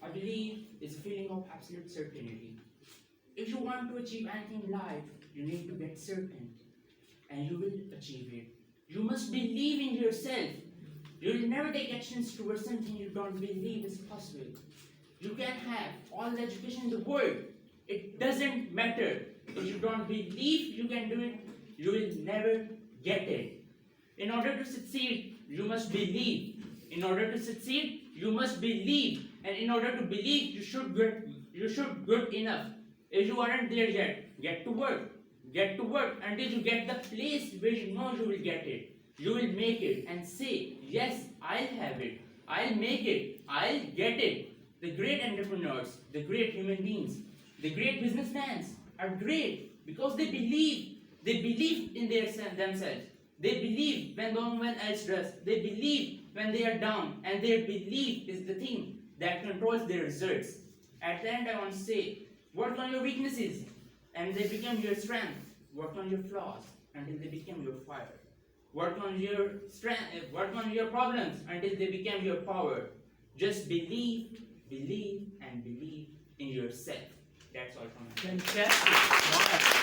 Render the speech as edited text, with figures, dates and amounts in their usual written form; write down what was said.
I believe it's a feeling of absolute certainty. If you want to achieve anything in life, you need to get certain, and you will achieve it. You must believe in yourself. You will never take actions towards something you don't believe is possible. You can have all the education in the world. It doesn't matter. If you don't believe you can do it, you will never get it. In order to succeed, you must believe. In order to succeed, you must believe. And in order to believe, you should good enough. If you aren't there yet, get to work. Get to work until you get the place where you know you will get it. You will make it and say, yes, I'll have it. I'll make it. I'll get it. The great entrepreneurs, the great human beings, the great businessmen are great because they believe. They believe in themselves. They believe when no one else does. They believe when they are down, and their belief is the thing that controls their results. At the end, I want to say, work on your weaknesses, and they become your strength. Work on your flaws until they become your fire. Work on your strength. Work on your problems until they become your power. Just believe, believe, and believe in yourself. That's all from me. Fantastic.